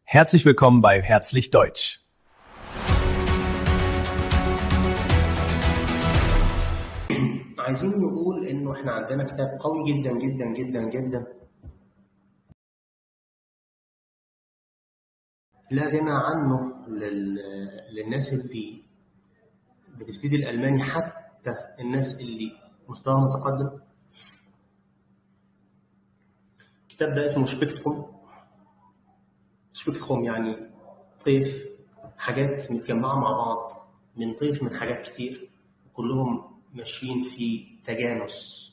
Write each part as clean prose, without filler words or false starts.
Herzlich willkommen bei Herzlich Deutsch. عايزين نقول إنه إحنا عندنا كتاب قوي جدا جدا جدا جدا لا غنى عنه للناس اللي بتبتدي الألماني، حتى الناس اللي مستوى متقدم. الكتاب ده اسمه شبيكتخوم يعني طيف، حاجات متجمعة مع بعض من طيف من حاجات كتير، كلهم ماشيين في تجانس.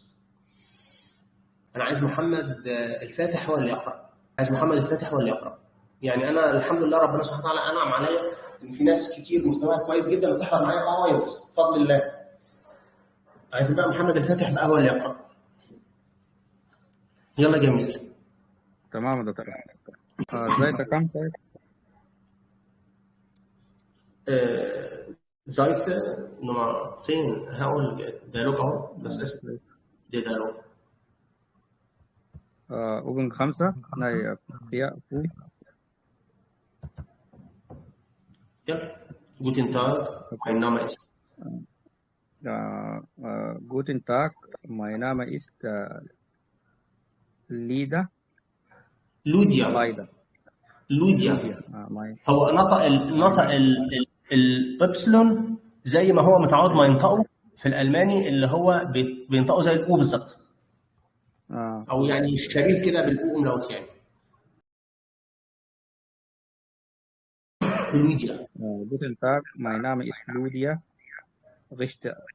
أنا عايز محمد الفاتح هو اللي يقرأ. يعني أنا الحمد لله ربنا سبحانه وتعالى أنعم عليا إن في ناس كتير مستواها كويس جدا بتحضر معايا أيلتس بفضل الله. عايز بقى محمد الفاتح بقى هو اللي يقرأ. يلا جميل. تمام يا دكتور. ازيك كم طيب؟ Seite Nummer 10 هقول Dialog أهو، das ist der Dialog. Übung 5 nein 4 5. Ja, guten Tag, mein Name ist. Guten Tag, mein Name ist Lida. لوديا. هو نطق الإبسلون زي ما هو متعود ما ينطقه في الألماني، اللي هو بينطقه زي الأو بالظبط، أو يعني شبيه كده بالأو أملاوت يعني. لوديا. Guten Tag, mein Name ist Lydia. Richter.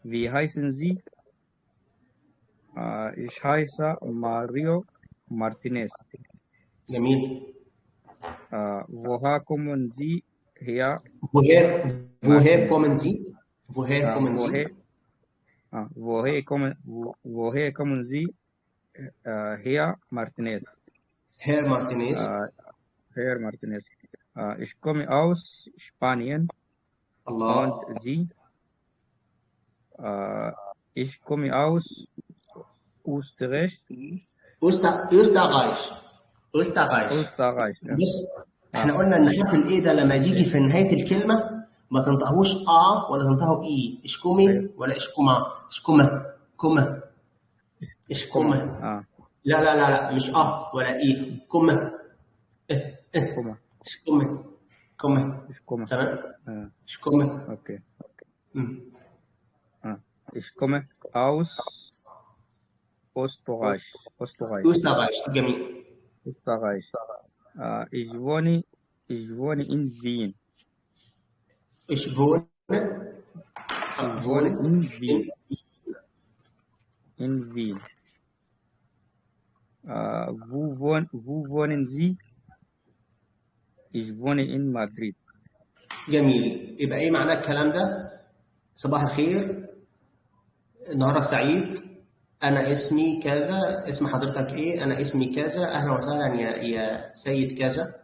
Wie heißen Sie? Ich heiße Mario Martinez. جميل. Woher kommen Sie her? Woher kommen Sie? Woher kommen Sie her, Martinez? Herr Martinez. Herr Martinez. Ich komme aus Spanien. Allah. Und Sie? Ich komme aus Österreich. أوسترغايش. بص، احنا قلنا ان حرف الاي ده لما يجي في نهايه الكلمه ما تنطقهوش ولا تنطقه اي، اشكومي ولا اشكومه. لا مش ولا اي، كومه. اشكومه. تمام. اشكومه. اوكي. Ich komme aus Österreich. جميل. Österreich. Ich wohne in Wien. Ich wohne in Wien. Wo wohnen Sie? Ich wohne in Madrid. جميل. يبقى ايه معنى الكلام ده؟ صباح الخير، نهارك سعيد، أنا اسمي كذا، اسم حضرتك إيه؟ أنا اسمي كذا، أهلا وسهلا يا سيد كذا.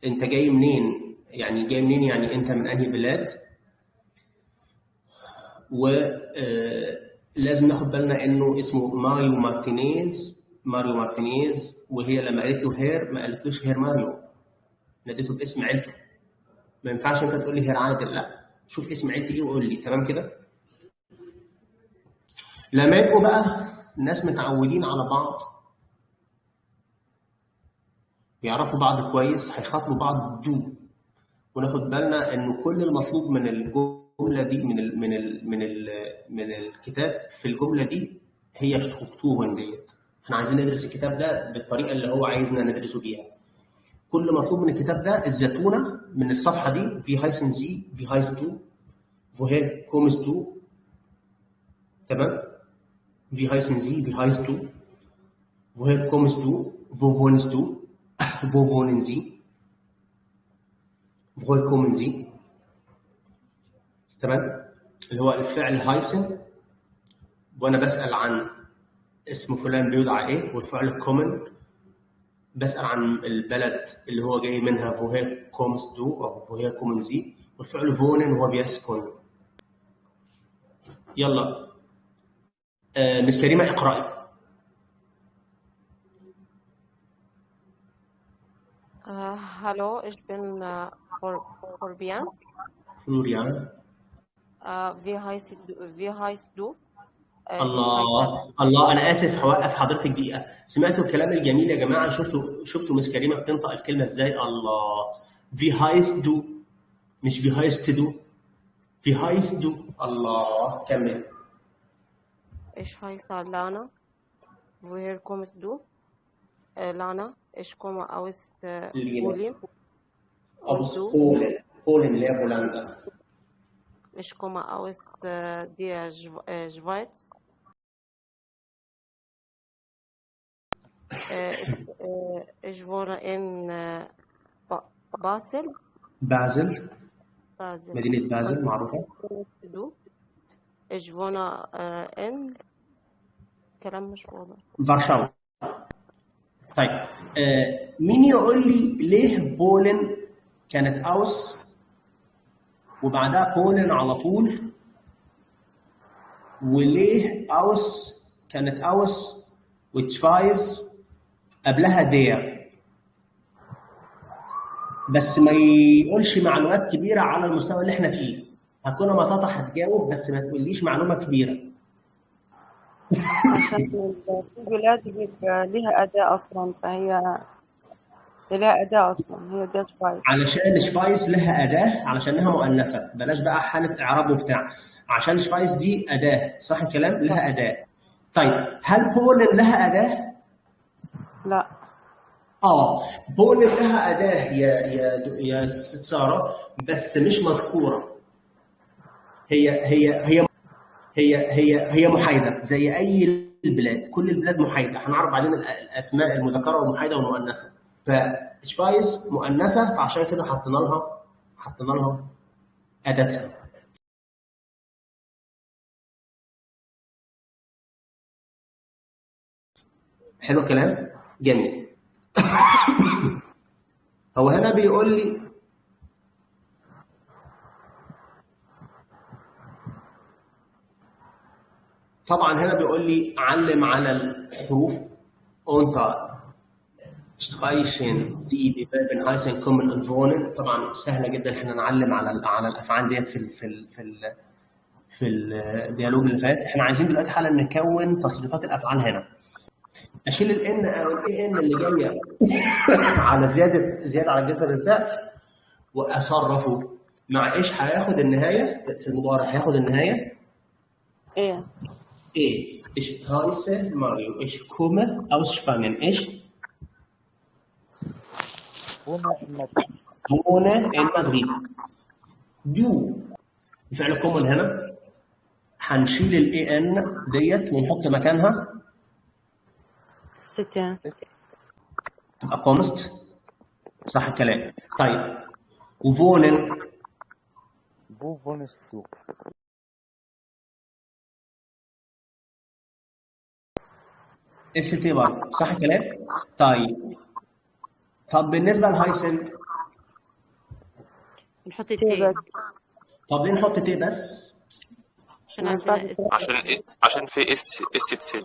أنت جاي منين؟ يعني أنت من أنهي بلاد؟ ولازم ناخد بالنا إنه اسمه ماريو مارتينيز، وهي لما قالت له هير ما قالتلوش هير ماريو، ناديته باسم عيلته. ما ينفعش أنت تقول لي هير عادل، لا، شوف اسم عيلتي إيه وقول لي. تمام كده؟ لما يبقوا بقى الناس متعودين على بعض، يعرفوا بعض كويس، هيخاطبوا بعض دو، وناخد بالنا انه كل المطلوب من الجمله دي من الكتاب في الجمله دي هي strukturen ديت. احنا عايزين ندرس الكتاب ده بالطريقه اللي هو عايزنا ندرسه بيها. كل مطلوب من الكتاب ده الزتونه من الصفحه دي في heißen Sie, wie heißt du, woher kommst du. تمام. Wie heißen Sie? Wie heißt du? Woher kommst du? Wo wohnst du? Wo wohnen Sie? Woher kommen Sie? تمام؟ اللي هو الفعل heißen، وأنا بسأل عن اسم فلان بيدعى إيه، والفعل kommen بسأل عن البلد اللي هو جاي منها woher kommst du أو woher kommen Sie، والفعل wohnen هو بيسكن. يلا. مس كريمة اقرأي. Hallo, ich bin Fabian. فلوريان. Wie heißt du? Ich heiße الله انا اسف هوقف حضرتك دقيقه. سمعتوا الكلام الجميل يا جماعه؟ شفتوا مس كريمه بتنطق الكلمه ازاي؟ الله. في هايست دو، مش في هايست دو، في هايست دو. الله كمل. Ich heiße Lana. Woher kommst du? Lana, ich komme aus Polen. aus Polen اللي هي بولندا. Ich komme aus der Schweiz. Ich wohne in Basel. بازل، مدينة بازل معروفة. Ich wohne in كلام مش واضح. فارشاوا. طيب مين يقول لي ليه بولن كانت اوس وبعدها بولن على طول، وليه اوس كانت اوس وتشفايز قبلها دير؟ بس ما يقولش معلومات كبيره على المستوى اللي احنا فيه. هكون مطاطا هتجاوب بس ما تقوليش معلومه كبيره. عشان في بلاد لها أداة أصلا، فهي لها أداة أصلا، هي ده شفايس. علشان شفايس لها أداة، علشانها مؤنثة. بلاش بقى حالة إعراب وبتاع، عشان شفايس دي أداة. صح الكلام؟ لها أداة. طيب هل بولن لها أداة؟ لا. بولن لها أداة يا ست سارة، بس مش مذكورة. هي محايدة زي أي البلاد. كل البلاد محايدة. هنعرف بعدين الأسماء المذكرة والمحايدة والمؤنثة. فشفايس مؤنثة، فعشان كده حطينا لها أداتها. حلو الكلام؟ جميل. هو هنا بيقول لي طبعا هنا بيقول لي علم على الحروف. unter streichen Sie die Verben heißen kommen und wohnen. طبعا سهله جدا احنا نعلم على الافعال ديت في الديالوج اللي فات. احنا عايزين دلوقتي حالا نكون تصريفات الافعال هنا. اشيل الان او الاي ان اللي جايه على زياده على جذر الفعل واصرفه مع ايش هياخد النهايه في المضارع. هياخد النهايه ايه Ich heiße Mario. Ich komme aus Spanien. Ich wohne in Madrid. Du الفعل كومن هنا هنشيل الاي ان ديت ونحط مكانها ستة، تبقى كومست. صح الكلام؟ طيب وفونن وونست دو اس تي برضه. صح الكلام؟ طب بالنسبه لهايسن نحط تي. طب ليه نحط تي بس؟ عشان عندنا عشان في اس تسيت.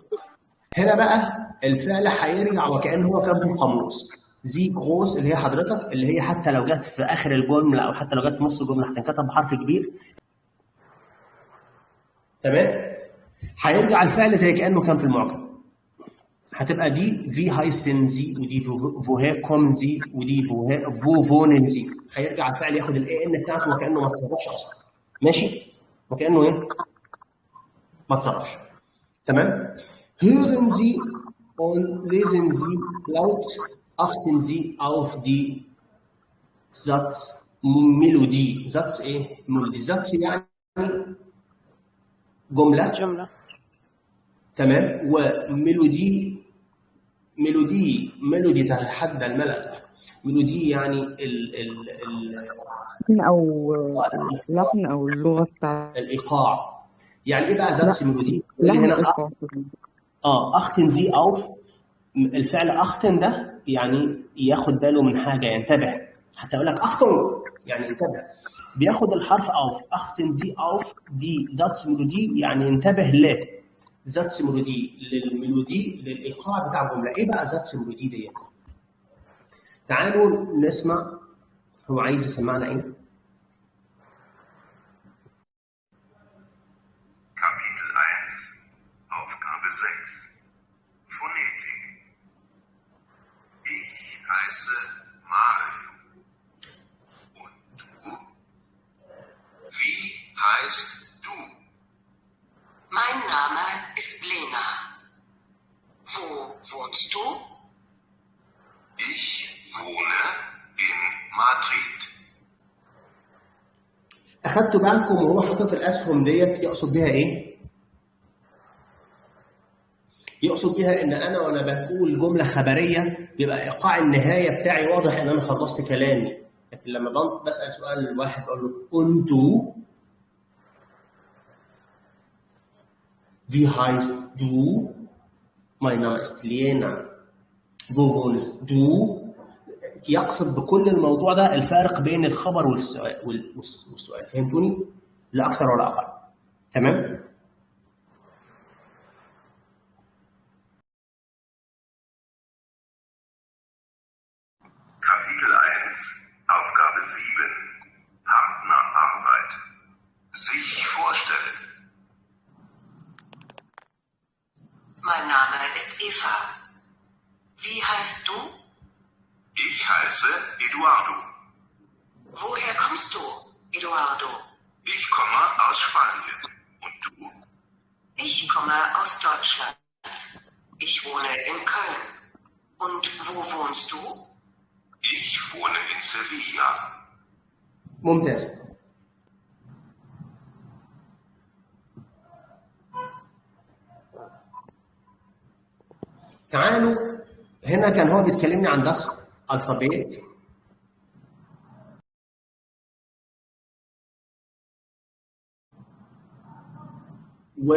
هنا بقى الفعل هيرجع وكأنه هو كان في القاموس. زي جروس اللي هي حضرتك، اللي هي حتى لو جت في اخر الجمله او حتى لو جت في نص الجمله هتنكتب بحرف كبير. تمام؟ هيرجع الفعل زي كأنه كان في المعجم. هتبقى دي في هايسن زي، ودي فوهير كومن زي، ودي فو فونن زي. هيرجع الفعل ياخد الاي ان بتاعته وكأنه ما اتصرفش اصلا. ماشي؟ وكأنه ايه؟ ما اتصرفش. تمام؟ Hören Sie und lesen Sie laut, achten Sie auf die Satzmelodie. Satz ايه؟ ميلودي. Satz يعني جملة. تمام؟ وميلودي ميلودي تتحدى الملل. ميلودي يعني لحن او اللغة بتاع الإيقاع. يعني ايه بقى زاتس ميلودي؟ لحن هنا الإيقاع. اختن زي اوف. الفعل اختن ده يعني ياخد باله من حاجه، ينتبه. حتى اقول لك اختن يعني انتبه. بياخد الحرف اوف. اختن زي اوف دي زاتس ميلودي يعني ينتبه له. ذات ميلودي للميلودي للايقاع بتاع الجمله. ايه بقى ذات ميلودي ديت؟ تعالوا نسمع هو عايز يسمعنا ايه. Kapitel 1, Aufgabe 6, Phonetik. Ich heiße Mario. Und du? Wie heißt du? Mein Name ist Lena. Wo wohnst du? Ich wohne in Madrid. اخدتوا بالكم وهو حاطط الاسهم ديت يقصد بيها ايه؟ يقصد بيها ان انا وانا بقول جمله خبريه بيبقى ايقاع النهايه بتاعي واضح ان انا خلصت كلامي، لكن لما بسال سؤال لواحد بقول له انتو Wie heißt du? Mein Name ist Lena. Wo wohnst du? يقصد بكل الموضوع ده الفارق بين الخبر والسؤال. فهمتوني؟ لا اكثر ولا اقل. تمام؟ Kapitel 1, Aufgabe 7, Partnerarbeit. Sich vorstellen. Mein Name ist Eva. Wie heißt du? Ich heiße Eduardo. Woher kommst du, Eduardo? Ich komme aus Spanien. Und du? Ich komme aus Deutschland. Ich wohne in Köln. Und wo wohnst du? Ich wohne in Sevilla. ممتاز. تعالوا هنا كان هو بيتكلمني عن درس الفابيت. و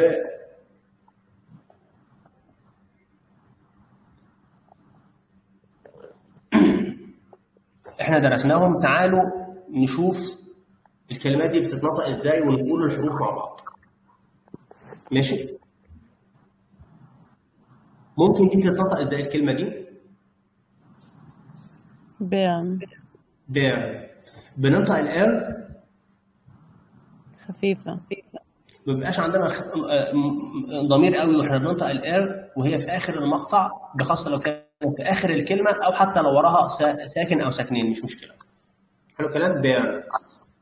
احنا درسناهم. تعالوا نشوف الكلمات دي بتتنطق ازاي ونقول الحروف مع بعض. ماشي؟ ممكن دي تتنطق ازاي الكلمه دي؟ بيرن. بيرن. بننطق الار خفيفة. ما بيبقاش عندنا ضمير قوي واحنا بننطق الار وهي في اخر المقطع، بخاصه لو كانت في اخر الكلمه او حتى لو وراها ساكن او ساكنين مش مشكله. حلو الكلام. بيرن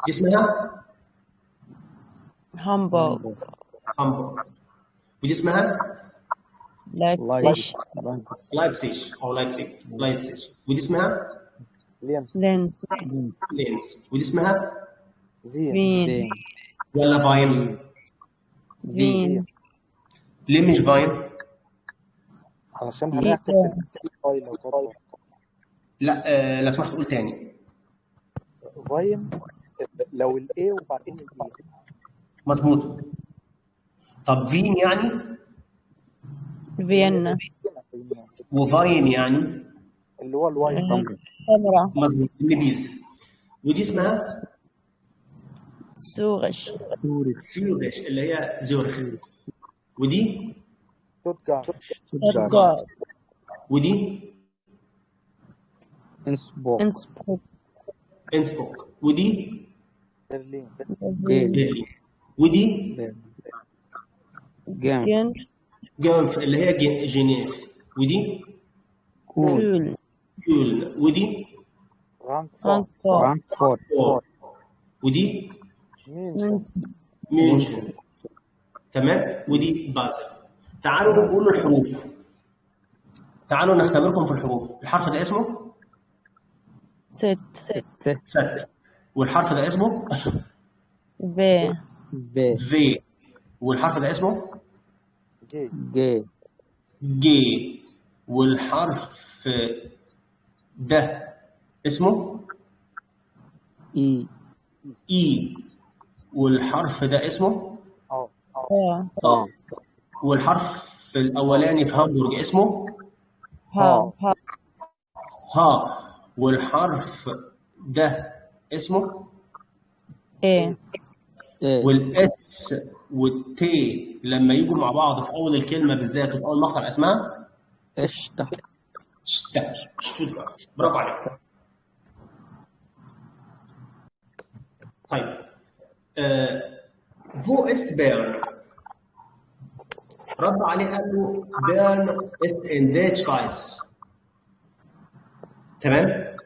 دي اسمها هامبورغ. هامبورغ. ودي اسمها لايبزيج. لايبزيج او لايبزيج. ودي اسمها لينز. لينز. ودي اسمها فين. ولا فاين؟ فين. ليه مش فاين؟ علشان هنعكس فاين وكده. لا لو سمحت قول تاني. فاين لو الاي وبعدين الاي. مظبوط. طب فين يعني؟ فيينا. وفاين يعني اللي هو الواين. سمرة. مظبوط. النبيذ. ودي اسمها سورش. سيورش اللي هي زيورخ. ودي شتوتغارت. ودي انسبوك. ودي برلين. ودي جانف اللي هي جنيف. ودي كولن. ودي فرانكفورت. ودي ميونشن. تمام. ودي بازل. تعالوا نقول الحروف. تعالوا نختبركم في الحروف. الحرف ده اسمه ست. والحرف ده اسمه في. والحرف ده اسمه جي. والحرف ده اسمه اي. والحرف ده اسمه والحرف الاولاني في هامبورغ اسمه ها. والحرف ده اسمه ايه. والاس والتي لما يجوا مع بعض في اول الكلمه بالذات وفي اول مخرج اسمها اشتا. شتا. شتوتجارت. برافو عليك. طيب فو است بيرن، رد عليه قال له بيرن است ان ديتشفايس. تمام.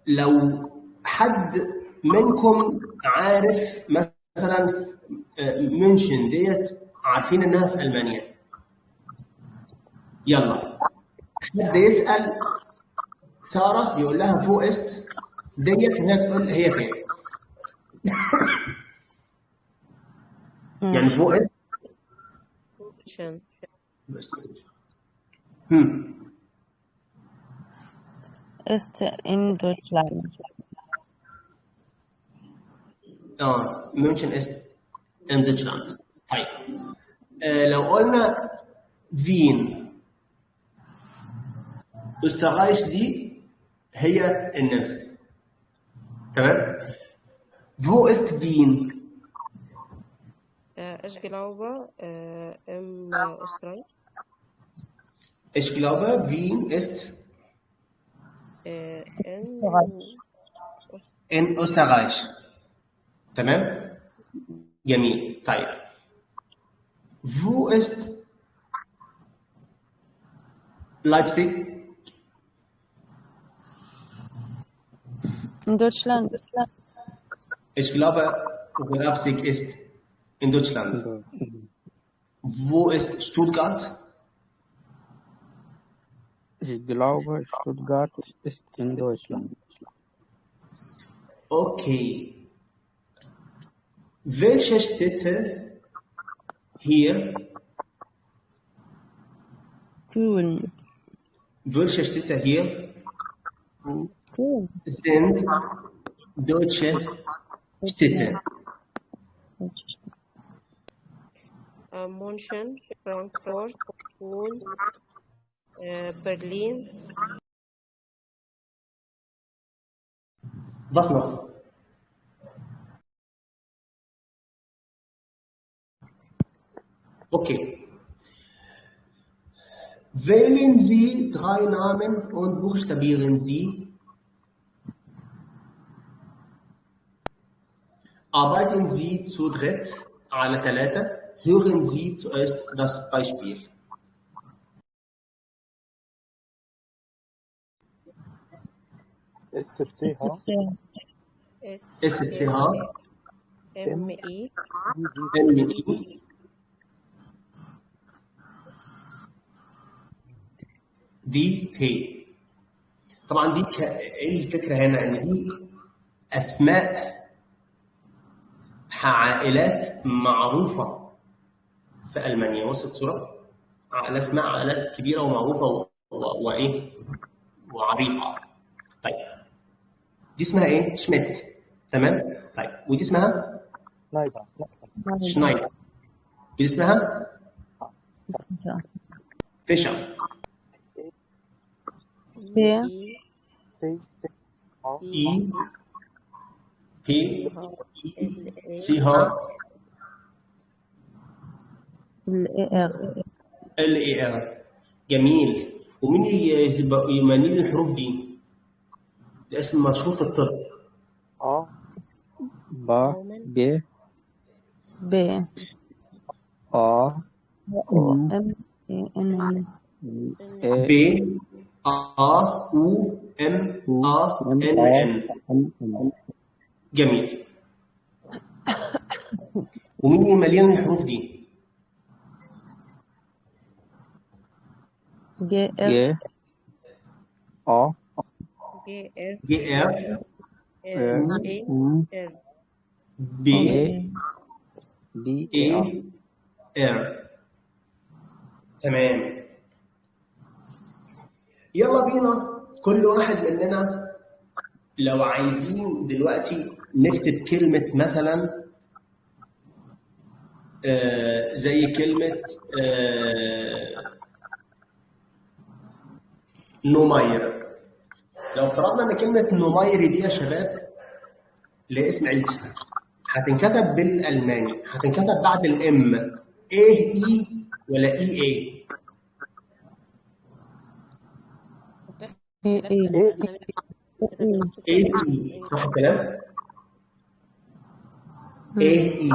لو حد منكم عارف مثلا مünchen ديت، عارفين انها في المانيا، يلا حد يسال ساره يقول لها فو است ديت، وهي تقول هي فين. يعني فو است عشان بس. Ist in Deutschland. مünchen است in Deutschland. طيب لو قلنا فين، أسترايش دي هي النمسا. تمام. wo ist Wien؟ ich glaube im Österreich. Ich glaube Wien ist in Österreich. تمام. جميل. طيب wo ist Leipzig؟ In Deutschland. Ich glaube Leipzig ist in Deutschland. Wo ist Stuttgart? Ich glaube, Stuttgart ist in Deutschland. Okay. Welche Städte hier? Köln. Welche Städte hier sind deutsche Städte? München, Frankfurt, Bonn, Berlin. Was noch? Okay. Wählen Sie 3 Namen und buchstabieren Sie. Arbeiten Sie zu dritt على 3. Hören Sie zuerst das Beispiel. SCH MI دي تي. طبعا دي ايه الفكره هنا؟ ان دي اسماء عائلات معروفه في المانيا. وصلت صوره؟ اسماء عائلات كبيره ومعروفه وايه وعريقه. طيب دي اسمها ايه؟ شميت. تمام. طيب ودي اسمها نايدر شنايدر. ودي اسمها فيشر. B. سي اي بي سي ها L. ال اي ار. جميل. ومين يماني لي الحروف دي؟ ده اسم مشهور في الطب. با ب B. A O M A N ب ا او ام ا ان ان. جميل. ومين يمليان الحروف دي؟ G G A جي ار بي B اي ار. تمام. يلا بينا كل واحد مننا لو عايزين دلوقتي نكتب كلمة مثلا زي كلمة نمير. لو افترضنا ان كلمة نمير دي يا شباب لاسم عيلتي هتنكتب بالالماني، هتنكتب بعد الام ايه اي ولا اي اي؟ إيه إيه إيه إيه ايه اي صح الكلام؟ ايه اي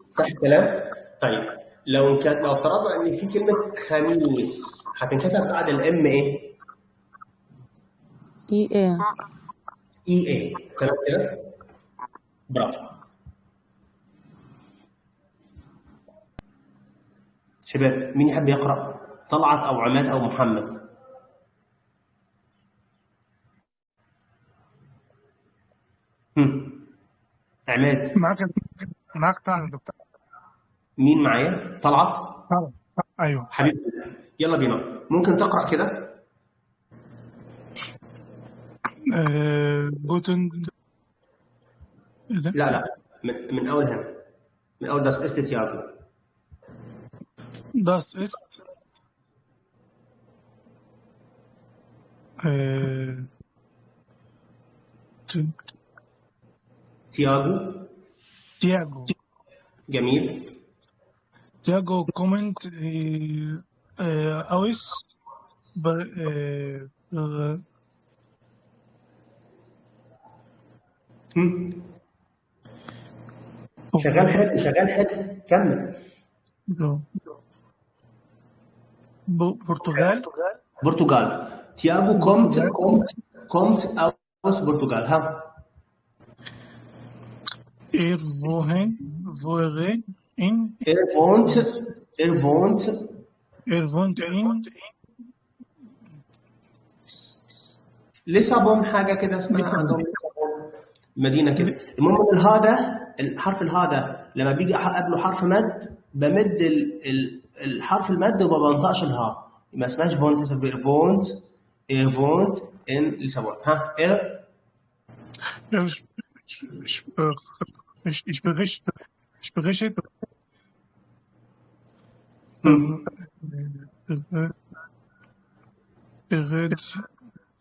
صح الكلام؟ طيب لو افترضنا ان في كلمه خميس هتنكتب بعد الام ايه؟ إيه إيه اي اي تمام كده؟ برافو شباب. مين يحب يقرا؟ طلعت او عماد او محمد؟ عماد. معاك طبعا يا دكتور. مين معايا؟ طلعت؟ طبعا ايوه. حبيبي يلا بينا. ممكن تقرا كده؟ جوتن. ايه ده؟ لا من اول هنا، من اول das ist Thiago. Das ist تياجو. تياجو. جميل. تياجو كومنت اويس شغال حلو شغال حلو كمل. برتغال. برتغال. تياجو kommt aus Portugal. ها Er wohnt in ليسابون. حاجه كده اسمها عندهم ليسابون، مدينه كده. المهم ان الهذا الحرف الهذا لما بيجي قبله حرف مد بمد الحرف المد وما بنطقش الها، ما اسمهاش فونت، فونت فونت ان ليسابون. ها ايه؟ ich berichte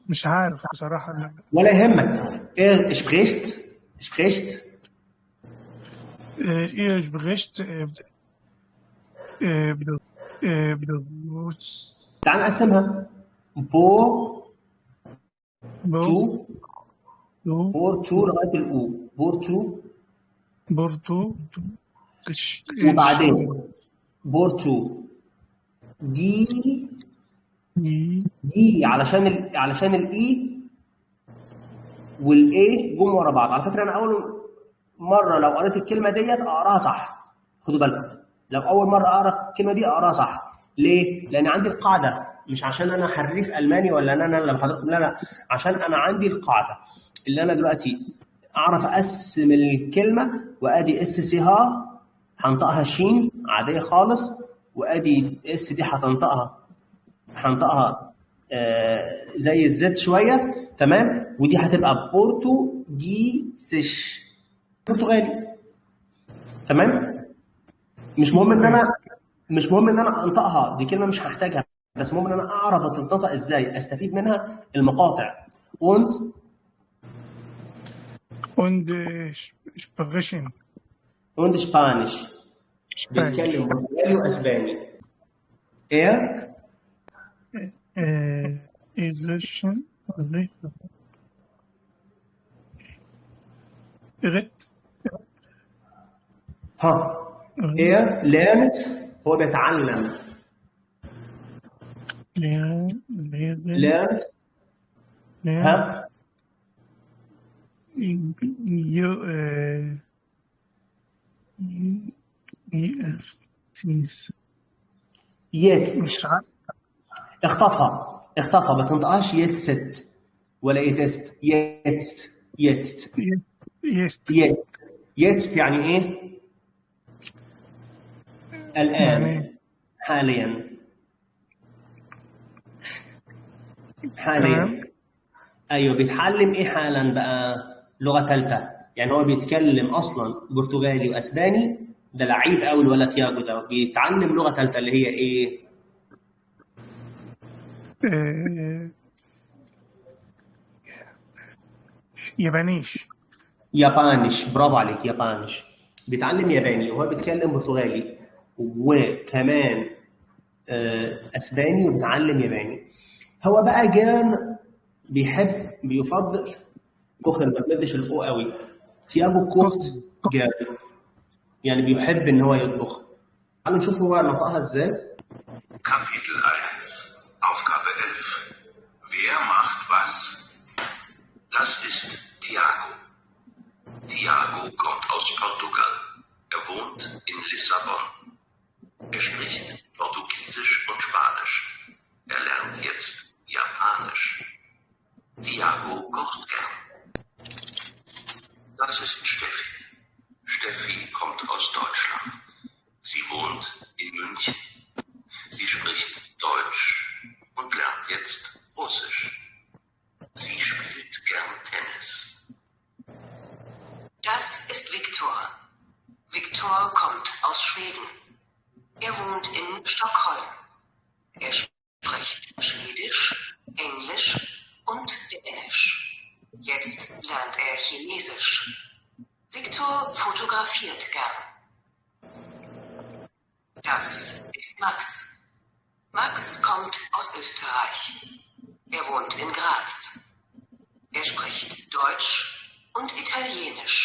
مش عارف بصراحة. ولا يهمك. ايه spricht ihr spricht تعال نقسمها. بورتو لغايه الاو. بورتو وبعدين بورتو دي علشان الاي والاي جم ورا بعض. على فكره انا اول مره لو قريت الكلمه ديت اقراها صح، خدوا بالكم. لو اول مره اقرا الكلمه دي اقراها صح. ليه؟ لان عندي القاعده، مش عشان انا حريف الماني ولا انا اللي بحضركم، لا عشان انا عندي القاعده اللي انا دلوقتي اعرف اقسم الكلمه. وادي اس سي ها هنطقها شين عاديه خالص، وادي اس دي هنطقها زي الزد شويه، تمام. ودي هتبقى بورتو دي سيش، برتغالي، تمام. مش مهم ان انا انطقها، دي كلمه مش هحتاجها، بس المهم ان انا اعرف تنطق ازاي، استفيد منها المقاطع. und sprechen und Spanisch. بيتكلم برتغالي واسباني. lernt هو بيتعلم. lernt ها jetzt. اخطفها ما تنطقهاش يتست ولا يتست. jetzt يعني ايه؟ الان، حاليا. ايوه بيتعلم ايه حالا بقى؟ لغه ثالثه. يعني هو بيتكلم اصلا برتغالي واسباني، ده لعيب قوي الولد تياجو ده. بيتعلم لغه ثالثه اللي هي ايه؟ يابانيش. يابانيش، برافو عليك، يابانيش. بيتعلم ياباني وهو بيتكلم برتغالي وكمان اسباني وبيتعلم ياباني. هو بقى جان بيفضل كوخن، ما تمدش الاو قوي. تياجو كوخت جان يعني بيحب ان هو يطبخ. تعالوا نشوف هو نطقها ازاي. Kapitel 1, Aufgabe 11. Wer macht was? Das ist Tiago. Tiago kommt aus Portugal. Er wohnt in Lissabon. Er spricht Portugiesisch und Spanisch. Er lernt jetzt Japanisch. Tiago kocht gern. Das ist Steffi. Steffi kommt aus Deutschland. Sie wohnt in München. Sie spricht Deutsch und lernt jetzt Russisch. Sie spielt gern Tennis. Das ist Viktor. Viktor kommt aus Schweden. Er wohnt in Stockholm. Er spricht Schwedisch, Englisch und Dänisch. Jetzt lernt er Chinesisch. Viktor fotografiert gern. Das ist Max. Max kommt aus Österreich. Er wohnt in Graz. Er spricht Deutsch und Italienisch.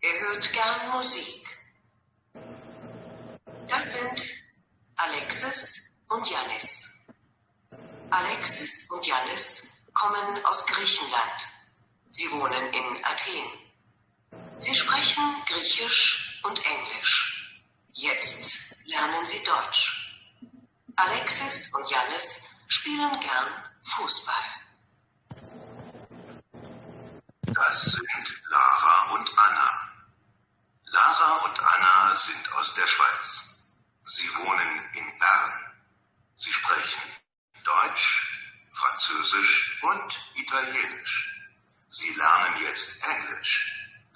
Er hört gern Musik. Das sind Alexis und Yannis. Alexis und Yannis kommen aus Griechenland. Sie wohnen in Athen. Sie sprechen Griechisch und Englisch. Jetzt lernen sie Deutsch. Alexis und Yannis spielen gern Fußball. Das sind Lara und Anna. Lara und Anna sind aus der Schweiz. Sie wohnen in Bern. Sie sprechen Deutsch, Französisch und Italienisch. Sie lernen jetzt Englisch.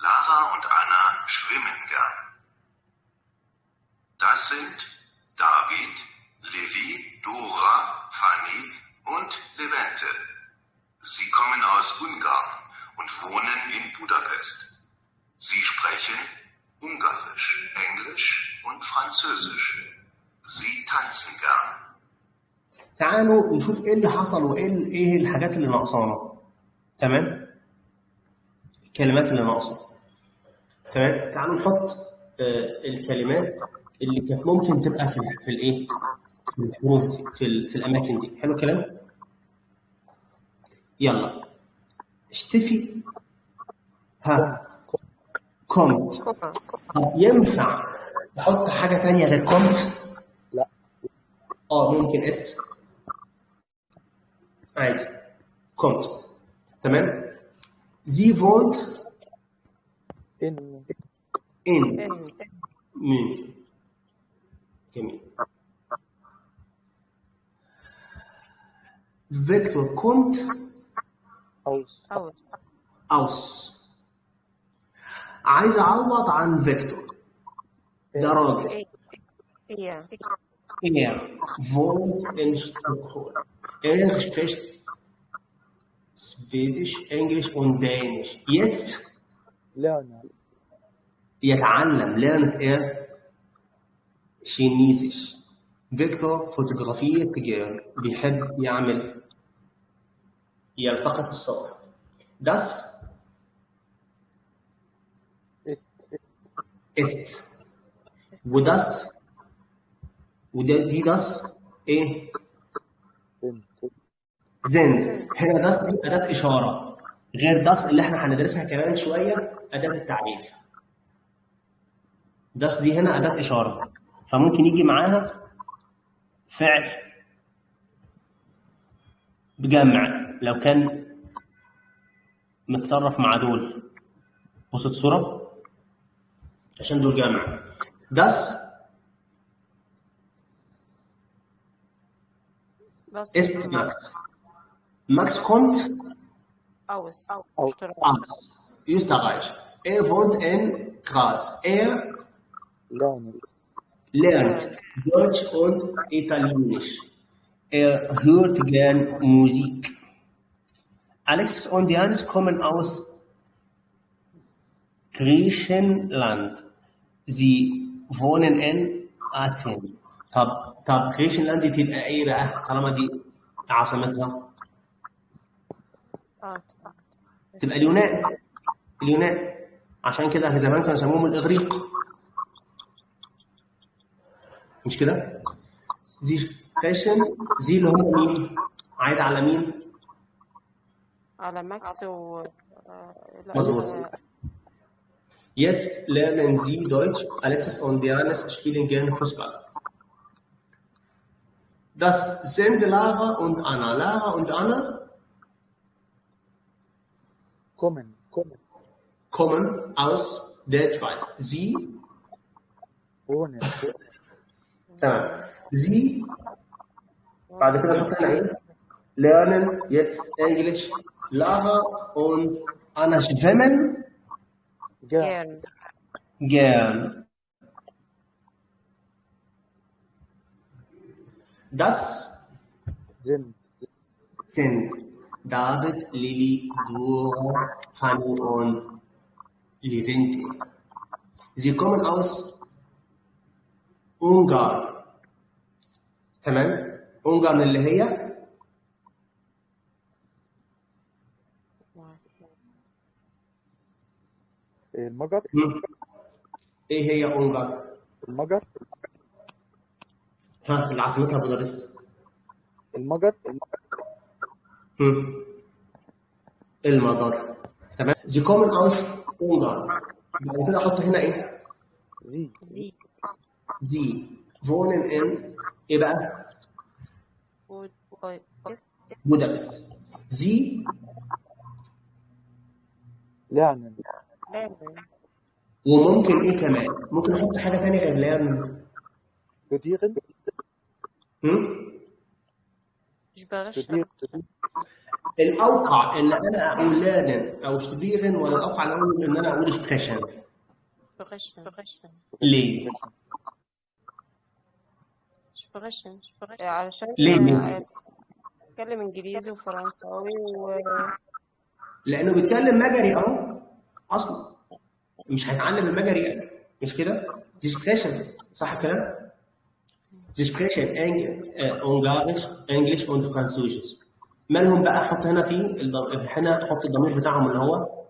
Lara und Anna schwimmen gern. Das sind David, Lilly, Dora, Fanny und Levente. Sie kommen aus Ungarn und wohnen in Budapest. Sie sprechen Ungarisch, Englisch und Französisch. Sie tanzen gern. تعالوا نشوف ايه اللي حصل وايه الحاجات اللي ناقصانا. تمام؟ الكلمات اللي ناقصه. تمام؟ تعالوا نحط الكلمات اللي كانت ممكن تبقى في الايه؟ في الحروف دي، في الاماكن دي. حلو الكلام؟ يلا. اشتفي كومت. طب ينفع نحط حاجه ثانيه غير كومت؟ لا. ممكن است عادي. كومت. تمام. زي فونت إن ماشي. جميل. فيكتور كومت أوس. عايز أعوض عن فيكتور. ده راجل. wohnt in Stockholm. Er spricht Schwedisch, Englisch und Dänisch. Jetzt يتعلم. lernt er Chinesisch. فيكتور fotografiert gern. بيحب يلتقط الصور. Das ist. وده دي das ايه؟ sind. هنا das دي أداة إشارة غير das اللي احنا هندرسها كمان شوية، أداة التعريف. das دي هنا أداة إشارة، فممكن يجي معاها فعل بجمع لو كان متصرف مع دول. بص الصورة عشان دول جمع. das ist Max. Max kommt aus Österreich. Er wohnt in Graz. Er lernt Deutsch und Italienisch. Er hört gern Musik. Alexis und Yannis kommen aus Griechenland. Sie wohnen in Athen. طب Griechenland دي تبقى ايه بقى طالما دي عاصمتها؟ تبقى اليونان. عشان كده زمان كانوا يسموهم الاغريق، مش كده؟ زي سبريشن، زي اللي هم مين؟ عايد على مين؟ على ماكس مظبوط. Jetzt lernen Sie Deutsch. Alexis und Dianis spielen gerne Fußball. Das sind Lara und Anna. Lara und Anna kommen aus der Schweiz. Sie تمام. Sie بعد كده حطينا ايه؟ lernen jetzt Englisch. Lara und Anna schwimmen gern. Das sind David, Lilly, Dora, Fanny und Levente. Sie kommen aus Ungarn. تمام؟ Ungarn اللي هي المجر. ايه هي اونجر؟ المجر. ها اللي عاصمتها بودابست. المجر. المجر. تمام. Sie kommen aus Ungarn. بعد كده احط هنا ايه؟ Sie wohnen in ايه بقى؟ بودابست. Sie lernen. وممكن ايه كمان؟ ممكن احط حاجه ثانيه غير lernen. studieren. الاوقع ان انا اقول lernen او studieren، ولا الاوقع ان انا اقول sprechen؟ ليه؟ علشان ليه؟ بتكلم انجليزي وفرنساوي لانه بيتكلم مجري اهو اصلا، مش هيتعلم المجري يعني، مش كده؟ دي سبريشن، صح الكلام؟ دي سبريشن Ungarisch, Englisch und Französisch. مالهم بقى؟ احط هنا هنا احط الضمير بتاعهم اللي هو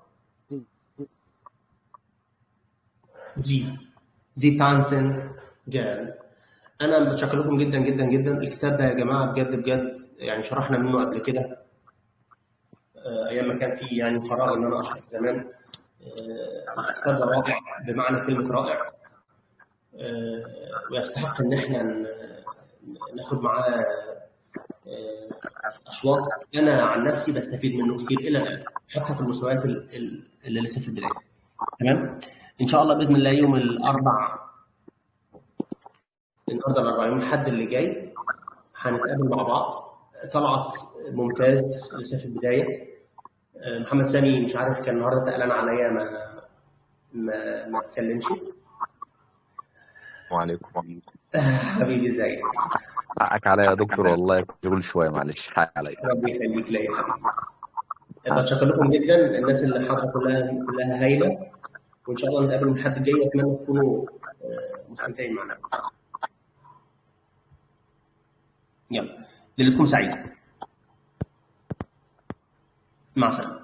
زي تانسن جيرل. انا متشكر لكم جدا جدا جدا. الكتاب ده يا جماعه بجد يعني شرحنا منه قبل كده ايام ما كان في يعني فراغ ان انا اشرح زمان. الكتاب ده رائع بمعنى كلمه رائع، ويستحق ان احنا ناخد معاه اشواط. انا عن نفسي بستفيد منه كتير الى الان، حتى في المستويات اللي لسه في البدايه. تمام. ان شاء الله باذن الله يوم الاربعاء، النهارده الاربعاء، يوم الاحد اللي جاي هنتقابل مع بعض. طلعت ممتاز لسه في البدايه. محمد سامي مش عارف كان النهارده تقلان عليا ما اتكلمش. وعليكم. حبيبي ازيك؟ حقك عليا يا دكتور والله، مشغول شويه معلش، حقك عليا. ربي يخليك ليا يا حبيبي. بتشكر لكم جدا، الناس اللي حاضره كلها هايله، وان شاء الله نتقابل من الحد الجاي. اتمنى تكونوا مستمتعين معنا. يلا ليلتكم سعيده. مع السلامه.